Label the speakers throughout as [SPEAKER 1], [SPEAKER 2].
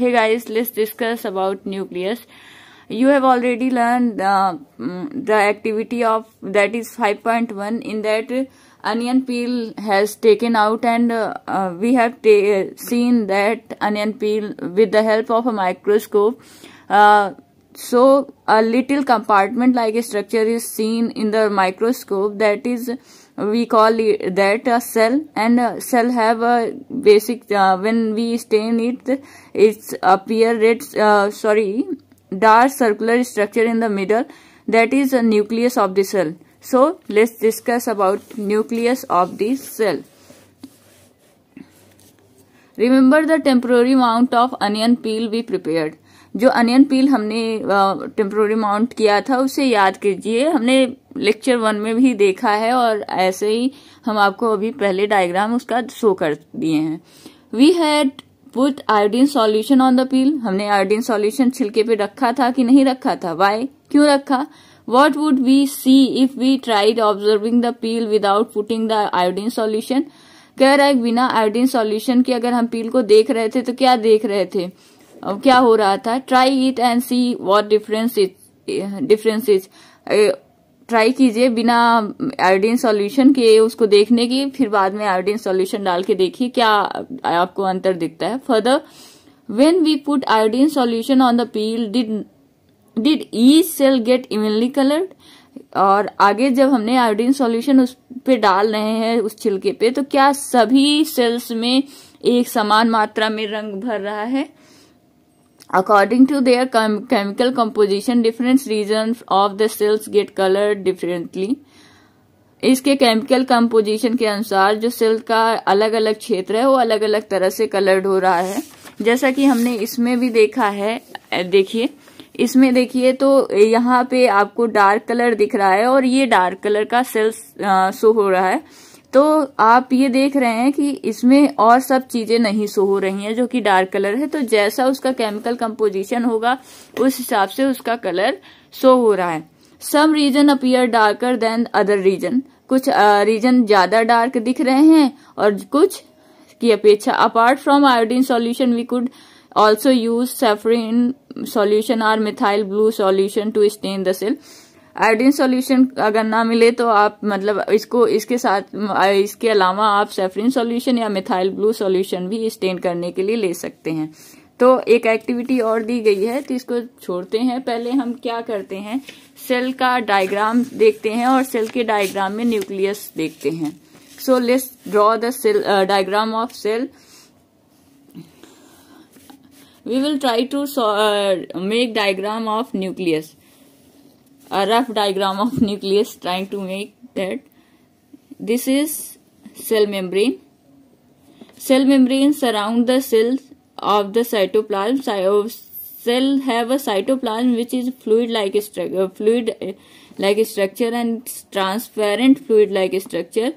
[SPEAKER 1] Hey guys, let's discuss about nucleus. You have already learned the activity of that is 5.1. In that, onion peel has taken out, and we have seen that onion peel with the help of a microscope. So a little compartment like structure is seen in the microscope. That is, we call that a cell, and cell have a basic when we stain it, it's appear red dark circular structure in the middle. That is a nucleus of the cell. So let's discuss about nucleus of the cell. Remember the temporary amount of onion peel we prepared. जो onion पील हमने temporary mount किया था उसे याद कीजिए. हमने lecture 1 में भी देखा है और ऐसे ही हम आपको अभी पहले डायग्राम उसका शो कर दिए हैं. We had put iodine solution on the peel. हमने आयोडीन सॉल्यूशन छिलके पे रखा था कि नहीं रखा था? वाई, क्यों रखा? What would we see if we tried observing the peel without putting the iodine solution? कह रहा है बिना आयोडीन सॉल्यूशन के अगर हम पील को देख रहे थे तो क्या देख रहे थे, अब क्या हो रहा था? Try it and see what difference is. Try कीजिए बिना आयोडीन सॉल्यूशन के उसको देखने की, फिर बाद में आयोडीन सॉल्यूशन डाल के देखिए क्या आपको अंतर दिखता है. Further, when we put iodine solution on the peel did each cell get evenly coloured. और आगे जब हमने आयोडीन सॉल्यूशन उस पे डाल रहे हैं उस छिलके पे, तो क्या सभी सेल्स में एक समान मात्रा में रंग भर रहा है? According to their chemical composition, different regions of the cells get colored differently. इसके केमिकल कंपोजिशन के अनुसार जो सेल का अलग अलग क्षेत्र है वो अलग अलग तरह से कलर्ड हो रहा है. जैसा कि हमने इसमें भी देखा है. देखिए, इसमें देखिए तो यहाँ पे आपको डार्क कलर दिख रहा है और ये डार्क कलर का सेल्स शो हो रहा है. तो आप ये देख रहे हैं कि इसमें और सब चीजें नहीं शो हो रही हैं जो कि डार्क कलर है. तो जैसा उसका केमिकल कंपोजिशन होगा उस हिसाब से उसका कलर शो हो रहा है. Some region appear darker than other region. कुछ रीजन ज्यादा डार्क दिख रहे हैं और कुछ की अपेक्षा. Apart from iodine solution we could also use safranin solution और methyl blue solution to stain the cell. Iodine solution अगर ना मिले तो आप मतलब इसके साथ इसके अलावा आप सैफरिन सॉल्यूशन या मिथाइल ब्लू सॉल्यूशन भी स्टेन करने के लिए ले सकते हैं. तो एक एक्टिविटी और दी गई है तो इसको छोड़ते हैं. पहले हम क्या करते हैं, सेल का डायग्राम देखते हैं और सेल के डायग्राम में न्यूक्लियस देखते हैं. So let's draw the cell diagram of cell. We will try to make diagram of nucleus. A rough diagram of nucleus, trying to make that. This is cell membrane. Cell membrane surround the cells of the cytoplasm. Cell have a cytoplasm which is fluid like structure and transparent fluid like structure.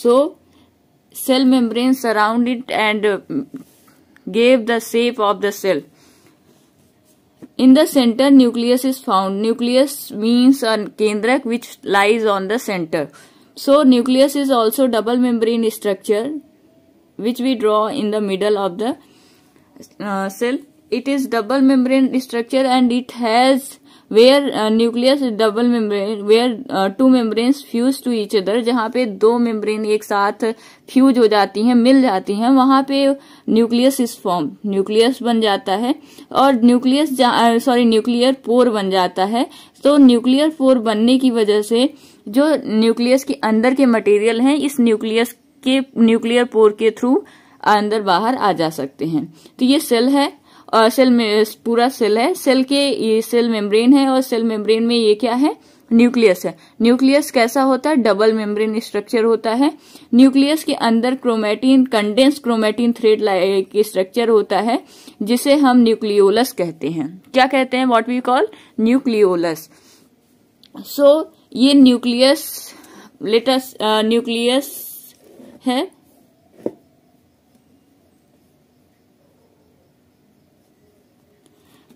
[SPEAKER 1] So cell membrane surround it and gave the shape of the cell. In the center, nucleus is found. Nucleus means a kendrak which lies on the center. So nucleus is also double membrane structure which we draw in the middle of the cell. It is double membrane structure and it has where nucleus is double membrane where two membranes fuse to each other. जहाँ पे दो membrane एक साथ fuse हो जाती हैं, मिल जाती हैं, वहां पे न्यूक्लियस इज फॉर्म, न्यूक्लियस बन जाता है. और न्यूक्लियर पोर बन जाता है. तो न्यूक्लियर पोर बनने की वजह से जो न्यूक्लियस के अंदर के मटेरियल हैं इस न्यूक्लियर पोर के थ्रू अंदर बाहर आ जा सकते हैं. तो ये सेल है और सेल में पूरा सेल है. सेल के ये सेल मेम्ब्रेन है और सेल मेम्ब्रेन में ये क्या है, न्यूक्लियस है. न्यूक्लियस कैसा होता है, डबल मेम्ब्रेन स्ट्रक्चर होता है. न्यूक्लियस के अंदर chromatin, condense chromatin thread like structure होता है जिसे हम न्यूक्लियोलस कहते हैं. क्या कहते हैं? What we call nucleolus. So ये न्यूक्लियस न्यूक्लियस है.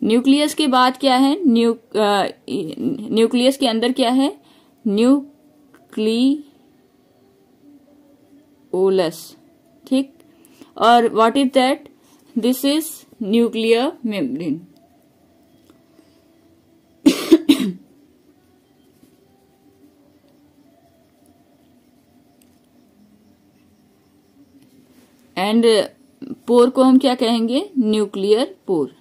[SPEAKER 1] न्यूक्लियस के बाद क्या है, न्यूक्लियस के अंदर क्या है, न्यूक्लियोलस. ठीक. और what is that? This is nuclear membrane. And pore को हम क्या कहेंगे? Nuclear pore.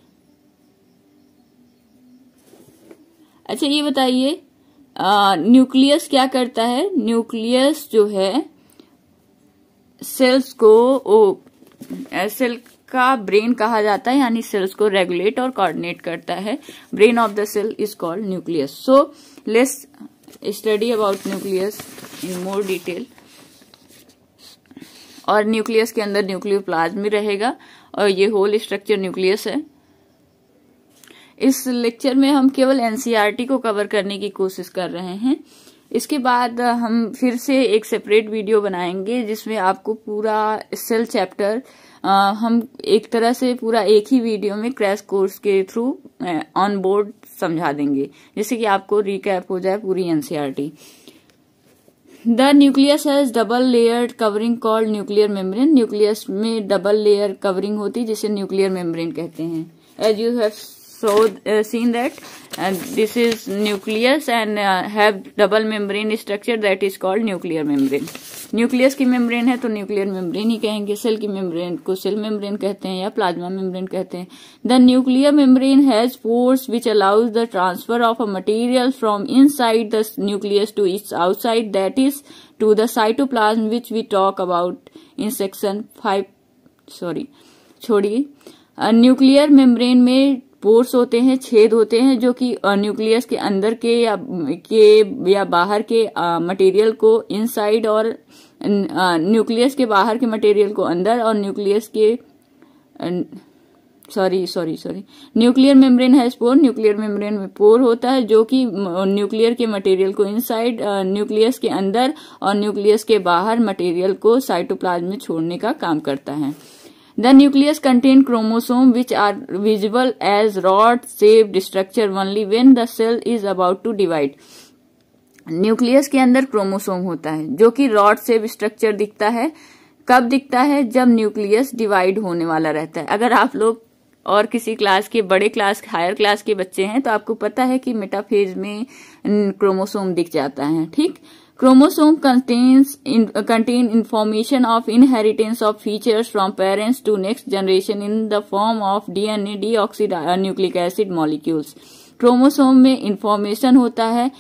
[SPEAKER 1] अच्छा ये बताइए न्यूक्लियस क्या करता है? न्यूक्लियस जो है सेल्स को सेल का ब्रेन कहा जाता है, यानी सेल्स को रेगुलेट और कोऑर्डिनेट करता है। Brain of the cell is called nucleus. So let's study about nucleus in more detail. और न्यूक्लियस के अंदर न्यूक्लियोप्लाज्म भी रहेगा और ये होल स्ट्रक्चर न्यूक्लियस है। इस लेक्चर में हम केवल एनसीईआरटी को कवर करने की कोशिश कर रहे हैं। इसके बाद हम फिर से एक सेपरेट वीडियो बनाएंगे जिसमें आपको पूरा सेल चैप्टर हम एक तरह से पूरा एक ही वीडियो में क्रैश कोर्स के थ्रू ऑन बोर्ड समझा देंगे, जिससे कि आपको रिकैप हो जाए पूरी NCERT. The nucleus has double layer covering called nuclear membrane. Nucleus में डबल लेयर कवरिंग होती है जिसे न्यूक्लियर मेम्ब्रेन कहते हैं। As you have seen that this is nucleus and have double membrane structure that is called nuclear membrane. Nucleus की membrane है तो nuclear membrane ही कहेंगे। सेल की मेम्ब्रेन को सेल मेम्ब्रेन कहते हैं या प्लाज्मा मेम्ब्रेन कहते हैं। The nuclear membrane has pores which allows the transfer of a material from inside the nucleus to its outside, that is to the cytoplasm which we talk about in section 5। छोड़िए, nuclear membrane में pores होते हैं, छेद होते हैं, जो कि nucleus के अंदर के या बाहर के मटेरियल को इनसाइड और न्यूक्लियस के बाहर के मटेरियल को अंदर और न्यूक्लियस के nuclear membrane has pore. Nuclear membrane में पोर होता है जो कि न्यूक्लियर के मटेरियल को इनसाइड न्यूक्लियस के अंदर और न्यूक्लियस के बाहर मटेरियल को साइटोप्लाज्म में छोड़ने का काम करता है। The nucleus contain chromosome which are visible as rod-shaped structure only when the cell is about to divide. Nucleus के अंदर क्रोमोसोम होता है जो कि रॉड शेप स्ट्रक्चर दिखता है। कब दिखता है? जब न्यूक्लियस डिवाइड होने वाला रहता है। अगर आप लोग और किसी क्लास के बड़े क्लास हायर क्लास के बच्चे हैं तो आपको पता है कि मेटाफेज में क्रोमोसोम दिख जाता है। ठीक, Chromosome contain information of inheritance of features from parents to next generation in the form of DNA deoxynucleic acid molecules. Chromosome में इंफॉर्मेशन होता है।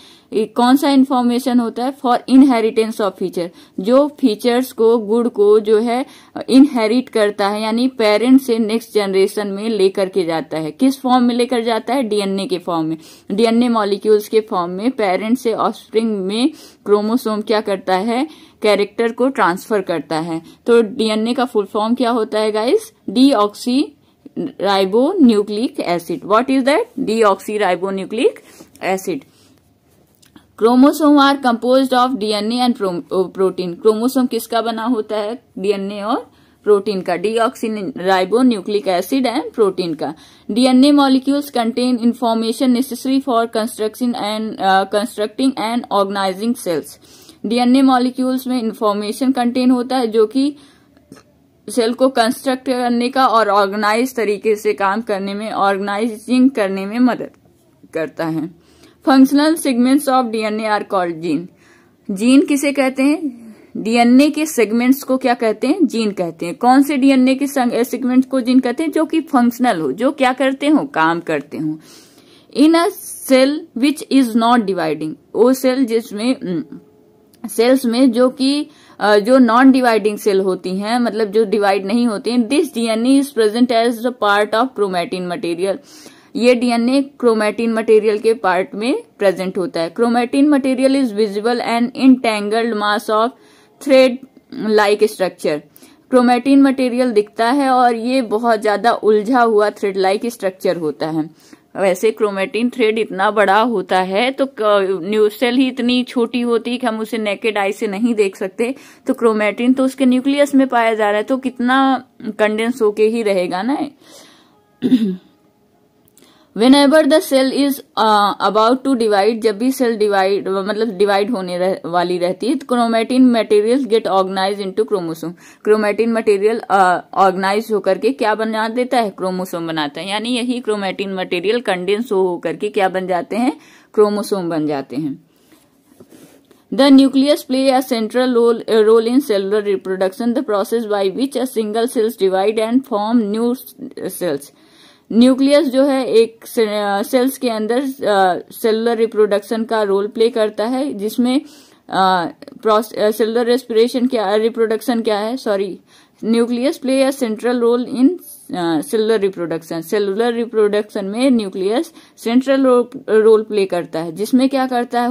[SPEAKER 1] कौन सा इंफॉर्मेशन होता है? फॉर इनहेरिटेंस ऑफ फीचर, जो फीचर्स को गुण को जो है इनहेरिट करता है, यानी पेरेंट से नेक्स्ट जनरेशन में लेकर के जाता है। किस फॉर्म में लेकर जाता है? डीएनए के फॉर्म में, डीएनए मॉलिक्यूल्स के फॉर्म में पेरेंट से ऑफस्प्रिंग में क्रोमोसोम क्या करता है? कैरेक्टर को ट्रांसफर करता है। तो डीएनए का फुल फॉर्म क्या होता है guys? Deoxyribonucleic acid. What is that? Deoxyribonucleic acid. Chromosome are composed of DNA and protein. Chromosome किसका बना होता है? डीएनए और प्रोटीन का, डीऑक्सीराइबोन्यूक्लिक एसिड एंड प्रोटीन का। DNA molecules contain information necessary for constructing and organizing cells. DNA molecules में information contain होता है जो कि सेल को कंस्ट्रक्ट करने का और ऑर्गेनाइज तरीके से काम करने में, ऑर्गेनाइजिंग करने में मदद करता है। Functional segments of DNA are called gene. Gene किसे कहते हैं? डीएनए के सेगमेंट्स को क्या कहते हैं? जीन कहते हैं। कौन से डीएनए के सेगमेंट्स को जीन कहते हैं? जो कि फंक्शनल हो, जो क्या करते हो? काम करते हो। In a cell which is not dividing, वो सेल जिसमें सेल्स में जो कि जो नॉन डिवाइडिंग सेल होती हैं, मतलब जो डिवाइड नहीं होती हैं, this DNA is present as the part of chromatin material. ये डीएनए क्रोमैटिन मटेरियल के पार्ट में प्रेजेंट होता है। Chromatin material is visible and entangled mass of thread like structure. Chromatin material दिखता है और ये बहुत ज्यादा उलझा हुआ थ्रेड लाइक स्ट्रक्चर होता है। वैसे क्रोमैटिन थ्रेड इतना बड़ा होता है तो न्यू सेल ही इतनी छोटी होती है कि हम उसे नेकेड आई से नहीं देख सकते, तो क्रोमैटिन तो उसके न्यूक्लियस में पाया जा रहा है तो कितना कंडेंस होके ही रहेगा ना। Whenever the cell is about to divide, जब भी सेल डिवाइड होने वाली रहती है, तो chromatin material get organize into chromosome. Chromatin material organize होकर के क्या बना देता है, क्रोमोसोम बनाता है। यानी यही क्रोमेटिन मटेरियल कंडेंस होकर के क्या बन जाते हैं, क्रोमोसोम बन जाते हैं। The nucleus play a central role in cellular reproduction, the process by which a single cells divide and form new cells. Nucleus जो है एक सेल्स के अंदर सेलुलर रिप्रोडक्शन का रोल प्ले करता है, जिसमें सेलुलर रेस्पिरेशन क्या, रिप्रोडक्शन क्या है, sorry, nucleus play a central role in cellular reproduction. सेलुलर रिप्रोडक्शन में न्यूक्लियस सेंट्रल रोल प्ले करता है, जिसमें क्या करता है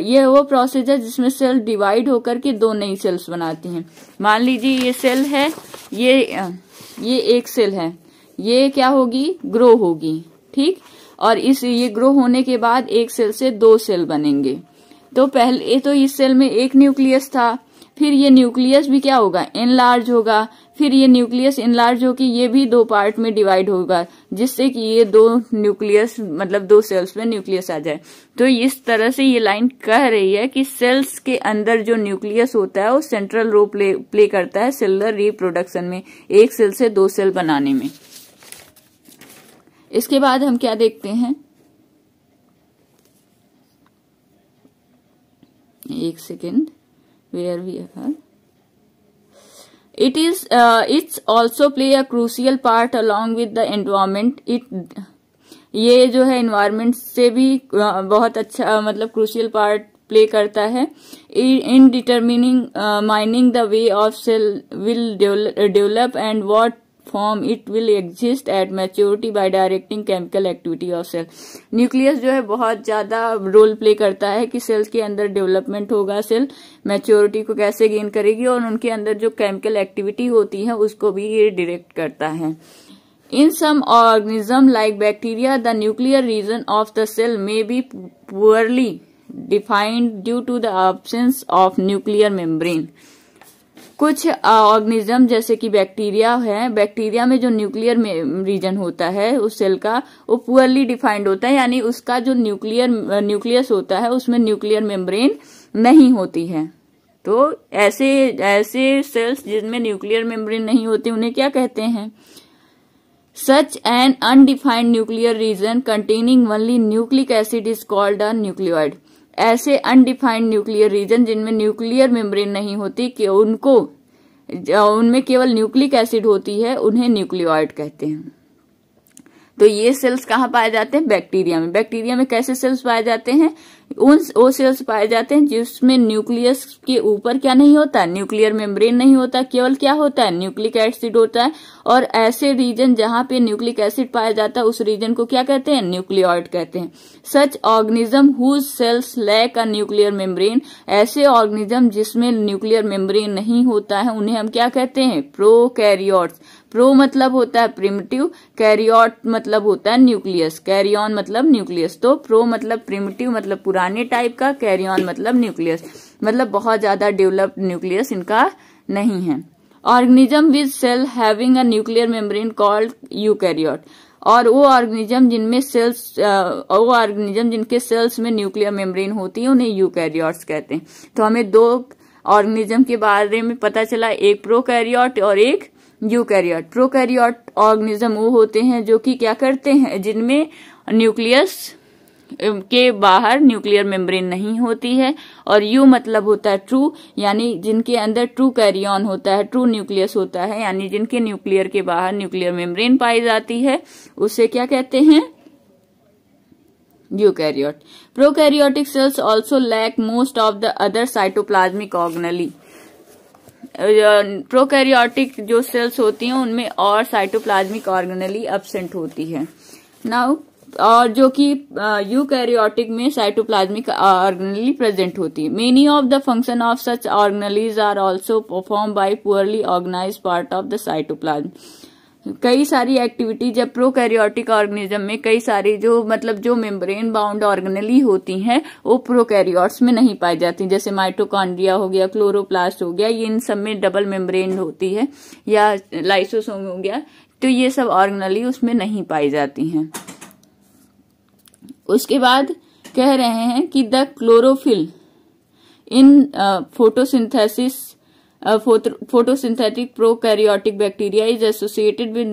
[SPEAKER 1] ये वो प्रोसेस है जिसमें सेल डिवाइड होकर के दो नई सेल्स बनाती हैं। मान लीजिए ये सेल है, ये एक सेल है, ये क्या होगी, ग्रो होगी, ठीक। और ये ग्रो होने के बाद एक सेल से दो सेल बनेंगे। तो पहले तो इस सेल में एक न्यूक्लियस था, फिर ये न्यूक्लियस भी क्या होगा, इनलार्ज होगा, फिर ये न्यूक्लियस इनलार्ज होकर ये भी दो पार्ट में डिवाइड होगा, जिससे कि ये दो न्यूक्लियस दो सेल्स में न्यूक्लियस आ जाए। तो इस तरह से ये लाइन कह रही है कि सेल्स के अंदर जो न्यूक्लियस होता है वो सेंट्रल रोल प्ले करता है सेलुलर रिप्रोडक्शन में, एक सेल से दो सेल बनाने में। इसके बाद हम क्या देखते हैं, एक second, where we are, it's also play a crucial part along with the environment. ये जो है एनवायरमेंट से भी बहुत अच्छा क्रूशियल पार्ट प्ले करता है in determining mining the way of cell will develop and what form it will exist at maturity by directing chemical activity of cell. Nucleus जो है बहुत ज्यादा रोल प्ले करता है कि सेल्स के अंदर डेवलपमेंट होगा, सेल मैच्योरिटी को कैसे गेन करेगी, और उनके अंदर जो केमिकल एक्टिविटी होती है उसको भी ये डायरेक्ट करता है। In some organism like bacteria, the nuclear region of the cell may be poorly defined due to the absence of nuclear membrane. कुछ ऑर्गेनिज्म जैसे कि बैक्टीरिया है, बैक्टीरिया में जो न्यूक्लियर रीजन होता है उस सेल का, वो पुअरली डिफाइंड होता है, यानी उसका जो न्यूक्लियस होता है उसमें न्यूक्लियर मेम्ब्रेन नहीं होती है। तो ऐसे सेल्स जिनमें न्यूक्लियर मेम्ब्रेन नहीं होती उन्हें क्या कहते हैं, Such an undefined nuclear region containing only nucleic acid is called a nucleoid. ऐसे अनडिफाइंड न्यूक्लियर रीजन जिनमें न्यूक्लियर मेम्ब्रेन नहीं होती, कि उनमें केवल न्यूक्लिक एसिड होती है, उन्हें न्यूक्लियोइड कहते हैं। तो ये सेल्स कहाँ पाए जाते हैं, बैक्टीरिया में। बैक्टीरिया में कैसे सेल्स पाए जाते हैं, वो सेल्स पाए जाते हैं जिसमें न्यूक्लियस के ऊपर क्या नहीं होता, न्यूक्लियर मेम्ब्रेन नहीं होता, केवल क्या होता है, न्यूक्लिक एसिड होता है। और ऐसे रीजन जहां पे न्यूक्लिक एसिड पाया जाता है उस रीजन को क्या कहते हैं, न्यूक्लियोइड कहते हैं। Such organism whose cells lack a nuclear membrane, ऐसे ऑर्गेनिज्म जिसमें न्यूक्लियर मेम्ब्रेन नहीं होता है उन्हें हम क्या कहते हैं, प्रोकैरियोट्स। प्रो मतलब होता है प्रिमिटिव, कैरियोट मतलब होता है न्यूक्लियस, कैरियन मतलब न्यूक्लियस। तो प्रो मतलब प्रिमिटिव मतलब पुराने टाइप का, कैरियन मतलब न्यूक्लियस, मतलब बहुत ज्यादा डेवलप्ड न्यूक्लियस इनका नहीं है। Organism with cell having a nuclear membrane called eukaryote, और वो ऑर्गेनिज्म जिनके सेल्स में न्यूक्लियर मेम्ब्रेन होती है उन्हें यूकैरियोट्स कहते हैं। तो हमें दो ऑर्गेनिज्म के बारे में पता चला, एक प्रोकैरियोट और एक यूकैरियोट। प्रोकैरियोट ऑर्गेनिज्म वो होते हैं जो कि क्या करते हैं, जिनमें न्यूक्लियस के बाहर न्यूक्लियर मेम्ब्रेन नहीं होती है, और यू मतलब होता है ट्रू, यानी जिनके अंदर ट्रू कैरियन होता है, ट्रू न्यूक्लियस होता है, यानी जिनके न्यूक्लियर के बाहर न्यूक्लियर मेम्ब्रेन पाई जाती है, उसे क्या कहते हैं, eukaryote. Prokaryotic cells also lack most of the other cytoplasmic organelle. Prokaryotic जो सेल्स होती हैं उनमें और साइटोप्लाज्मिक ऑर्गेनेली एब्सेंट होती है। नाउ और जो कि यूकैरियोटिक में साइटोप्लाज्मिक ऑर्गेनेली प्रेजेंट होती है। Many of the function of such organelles are also perform by poorly organized part of the cytoplasm. कई सारी एक्टिविटी जब प्रोकैरियोटिक ऑर्गेनिज्म में कई सारी जो मेम्ब्रेन बाउंड ऑर्गेनेली होती हैं वो प्रोकैरियोट्स में नहीं पाई जाती, जैसे माइटोकॉन्ड्रिया हो गया, क्लोरोप्लास्ट हो गया, ये इन सब में डबल मेम्ब्रेन होती है, या लाइसोसोम हो गया, तो ये सब ऑर्गेनेली उसमें नहीं पाई जाती हैं। उसके बाद कह रहे हैं कि the chlorophyll in photosynthetic prokaryotic bacteria is associated with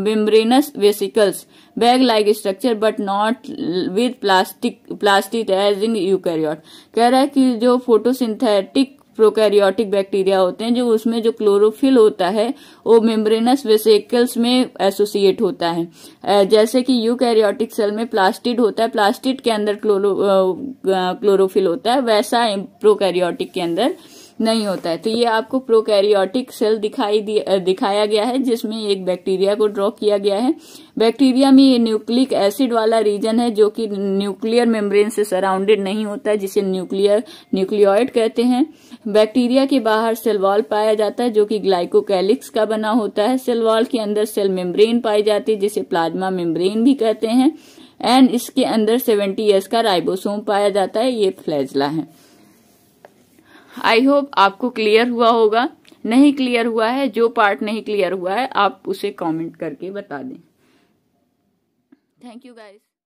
[SPEAKER 1] membranous vesicles, bag-like structure, but not with plastic as in eukaryote. कह रहा है कि जो फोटोसिंथेटिक प्रोकैरियोटिक बैक्टीरिया होते हैं, जो उसमें जो क्लोरोफिल होता है वो मेम्ब्रेनस वेसिकल्स में एसोसिएट होता है। जैसे कि यूकैरियोटिक सेल में प्लास्टिड होता है, प्लास्टिड के अंदर क्लोरोफिल होता है, वैसा प्रोकैरियोटिक के अंदर नहीं होता है। तो ये आपको प्रोकैरियोटिक सेल दिखाया गया है, जिसमें एक बैक्टीरिया को ड्रॉ किया गया है। बैक्टीरिया में ये न्यूक्लिक एसिड वाला रीजन है जो कि न्यूक्लियर मेम्ब्रेन से सराउंडेड नहीं होता है, जिसे न्यूक्लियोइड कहते हैं। बैक्टीरिया के बाहर सेल वॉल पाया जाता है जो कि ग्लाइकोकैलिक्स का बना होता है। सेल वॉल के अंदर सेल मेम्ब्रेन पाई जाती है जिसे प्लाज्मा मेम्ब्रेन भी कहते हैं। एंड इसके अंदर 70S का राइबोसोम पाया जाता है। ये फ्लैजला है। आई होप आपको क्लियर हुआ होगा। नहीं क्लियर हुआ है, जो पार्ट नहीं क्लियर हुआ है आप उसे कमेंट करके बता दें। Thank you guys.